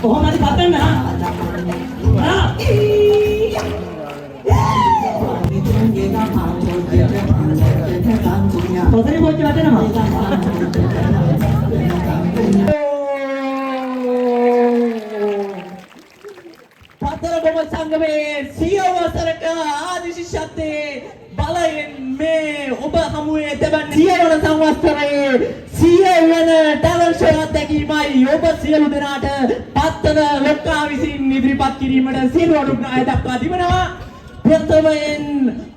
කොහොමද පතන්න පොතේ පොච්ච වටනවා පතර බොම සංගමේ සියවසරක ආදි ශිෂ්‍යත්වයේ බලයෙන් මේ ඔබ හමුවේ තබන්නේ සියවන සංවත්සරයේ 100 වෙන ටැලන්ට් ෂෝ අත්දැකීමයි ඔබ සියලු දෙනාට පත්තර ලොක්කා විසින් ඉදිරිපත් කිරීමට සියලු අනුග්‍රහය දක්වා තිබෙනවා. ප්‍රථමයෙන්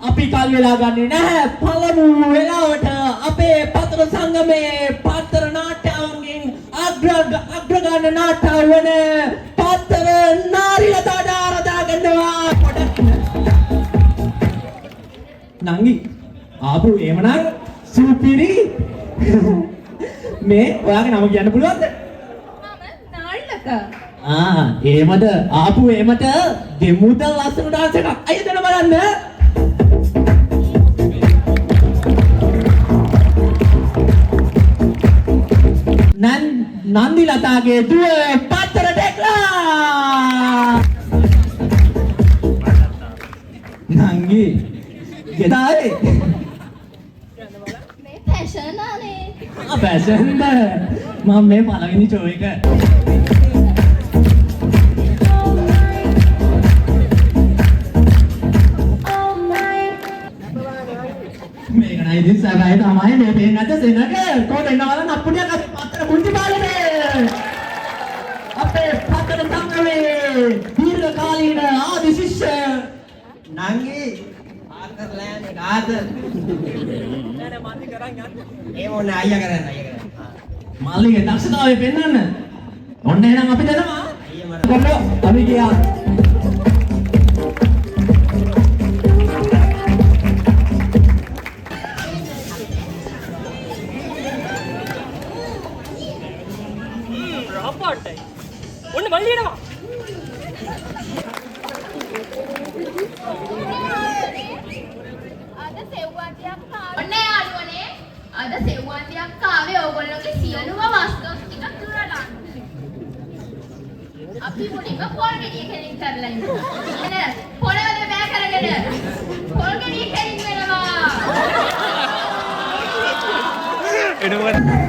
අපි කල් වෙලා ගන්නේ නැහැ. පළමු වෙලාවට අපේ පතර සංගමේ පතර නාට්‍යවන්ගෙන් අග්‍රගණ්‍ය නාට්‍ය වන පතර නාරිලතාට ආරාධනා කරනවා. නංගි ආපු එමනම් සුපිරි මේ ඔයාගේ නම කියන්න පුළුවන්ද? මම නාරිලත. එහෙමද ආපු එමට දෙමුද ලස්සන ඩාන්ස් එකක්. අයියදන බලන්න. නන්දිලතාගේ දුව පතර ටෙක්ලා. නංගි ගෙදාවේ මේ ෆැෂන් ආනේ. ෆැෂන් ද මම මේ පළවෙනි ෂෝ එක මේක නයි ඉතින් සගය තමයි මේ පේන්නේ නැද්ද සෙනග කොහෙද ඉන්නවද අප්පුඩියක් අපි පතර මුන්ටි පාලනේ අපේ පතර සංගමේ දීර්ඝ කාලීන ආදි ශිෂ්‍ය නංගි ආතරලෑනේ කාද නෑ මල්ලි කරන් යන්න ඒ මොන්නේ අයියා කරන්න මල්ලිගේ දක්ෂතාවය පෙන්වන්න ඔන්න එහෙනම් අපි දෙනවා අයියා මට කොල්ලෝ අපි ගියා රාපාටයි ඔන්න මල්ලි එනවා අද සෙව්වන්තියක් ආවේ ඕගොල්ලෝගේ සියලුම වස්තු ටික දුරලා. අපි මුලින්ම පොල් ගෙඩිය කෙලින් කරලා ඉන්නවා. එන පොළවල බෑ කරගෙන පොල් ගෙඩිය කෙලින් වෙනවා. එනවා.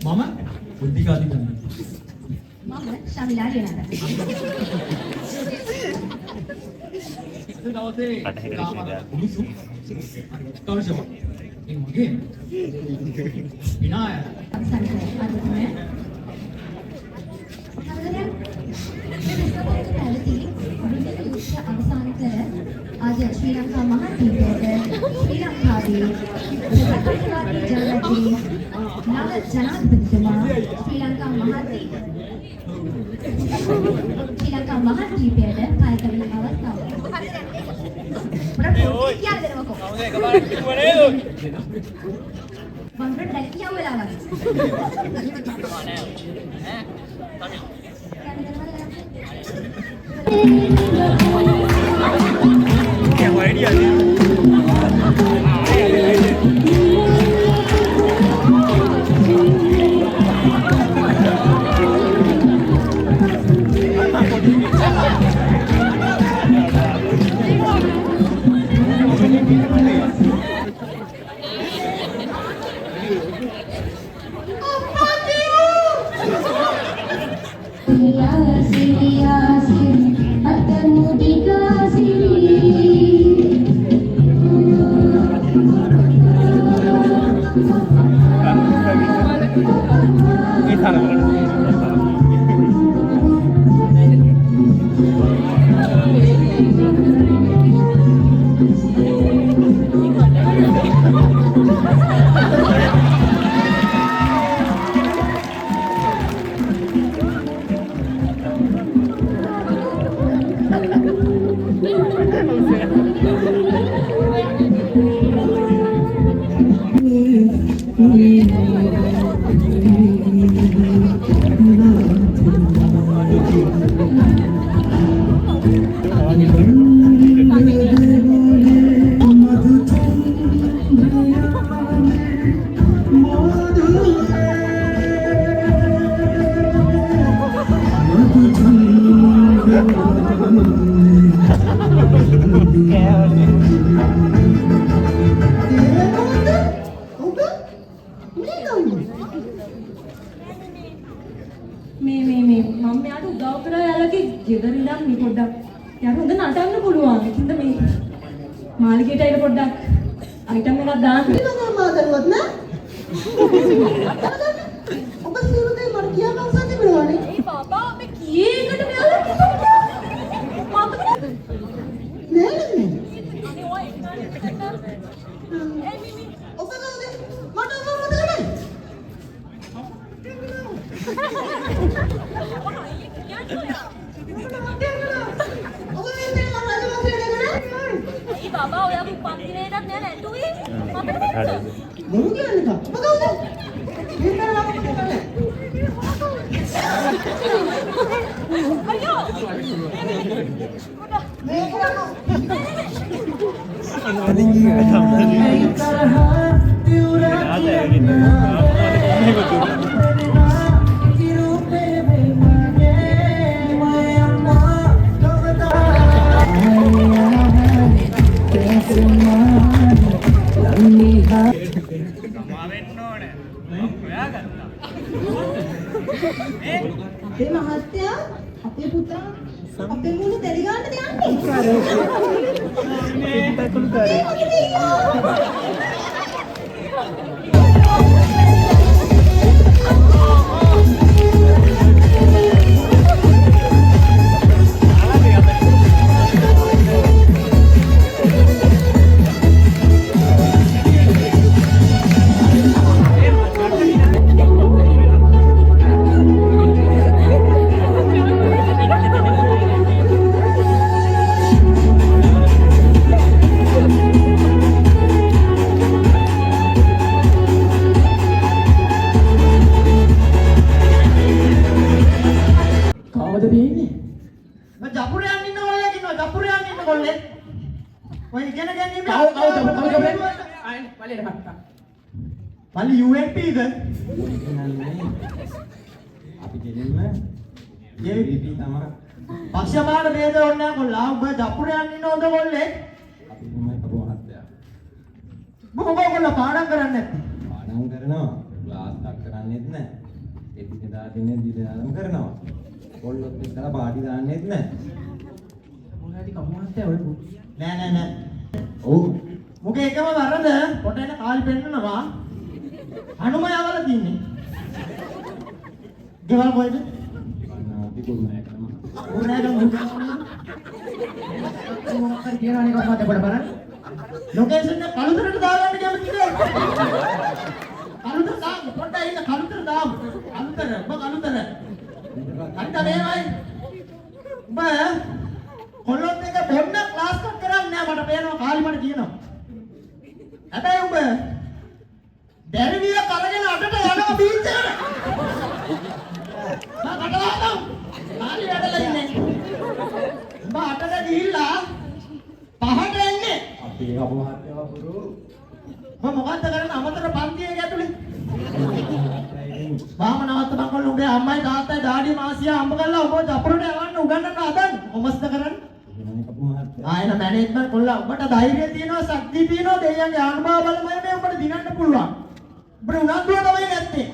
මම බුද්ධිකාදී තමයි. මම ශමිලා කියනවා. දවසේ උණුසු කවුරුසම ඒ මගේ විනාය සංකල්ප අද ශ්‍රී ලංකා මහදීපයට ශ්‍රී ලංකාවේ ප්‍රජාතන්ත්‍රවාදී ජනගහනයේ නව ජනාධිපතිතුමා ශ්‍රී ලංකා මහදීපයට පය කරන අවස්ථාව. වන්දර දැකියව වෙලාවක්. මේ මම මෙයාට උදව් කරා යාළුවගේ ගෙදර ඉඳන් මේ පොඩ්ඩක් යාළුවා හොඳ නටන්න පුළුවන්. ඒකින්ද මේ මාළිගයට ඇවිල්ලා පොඩ්ඩක් අයිටම් එකක් දාන්න. ඉතින් මම කරුවත් නෑ. ඔබ සියලු දේ මට කියන්න අවසන් තිබුණානේ. ඒ බබා මේ කීයේ එකට මෙයාලා කිව්වා. මතක නෑ. නෑ. අනේ ඔය ඔබ කවුද? මට ඔබ මතක නෑ. ඒ බබා ඔයාගේ උපන්දිනේටත් නෑ නැටුවේ. මතක නෑ. මොරු කියන්නේ ඔබ කවුද? මේතර ළමයි කියන්නේ. අයියෝ. මේක නෝ. අපේ මහත්තයා අපේ පුතා අපේ මුණ දෙලි ගන්නද මල්ලි UNP ද? අපි ගෙනින්ම JVP තමයි. පක්ෂමාන ભેද ඕනේ නැහැ කොල්ලා. ඔබ ජපුරයන් ඉන්නවද කොල්ලේ? අපි තමයි කපුව මහත්තයා. මොකද කොල්ලා පාඩම් කරන්නේ නැත්තේ? පාඩම් කරනවා. ක්ලාස් ටක් කරන්නේත් නැහැ. එදිනෙදා දිනේ දිනනම් කරනවා. කොල්ලොත් එක්කලා පාටි දාන්නෙත් නැහැ. මොනවාද කපුව මහත්තයා ඔය නෑ. ඔව්. මොකේ එකම වරද පොට එන කාලි පෙන්නනවා. අනුම යවලා තින්නේ. ගෙවල් කොහෙද? අපි කුරුණෑ කරනවා. කුරුණෑට මුද. මොකක් හරි කියනවනේ කොහොමද පොඩ බලන්න. ලොකේෂන් එක කලුතරට දාගන්න කැමතිද? කලුතර දාන්න පොඩ්ඩක් ඉන්න කලුතර දාමු. කලුතර කලුතර. අන්න මේවයි. උඹ කොල්ලොත් එක බොන්න ක්ලාස් එකක් කරන්නේ නැහැ මට පේනවා කාලි මට කියනවා. හැබැයි උඹ දැරිවිය කරගෙන අටට යනවා බීච් එකට. මම කටවාදම්. කාලි වැඩලා ඉන්නේ. උඹ අටට ගිහිල්ලා පහට එන්නේ. අපි අපු මහත්තයා පුරු. මම මොකද්ද කරන්නේ අමතර පන්තියේ ඇතුලේ? භාවනාවත් මම කොල්ල උඹේ අම්මයි තාත්තයි ඩාඩි මාසියා අම්බ කරලා ඔබ ජපුරට යවන්න උගන්නන්න හදන්නේ. කොහොමද කරන්නේ? අපු මහත්තයා. ආයෙන මැනේජ්මන්ට් කොල්ලා ඔබට ධෛර්යය තියෙනවා ශක්තිය තියෙනවා දෙයියන්ගේ ආනුභාව බලමයි මේ ඔබට දිනන්න පුළුවන්. ඔබට උනන්දුව තමයි නැත්තේ.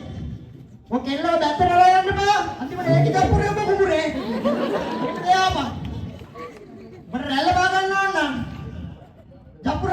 ඔය කෙල්ලව බැතරලා යන්න බෑ. අන්තිමට ඒක ජපුරේ ඔබ කුකුරේ. ඒක දෙයාපා. මට රැල්ල බා ගන්න ඕන නම් ජපුර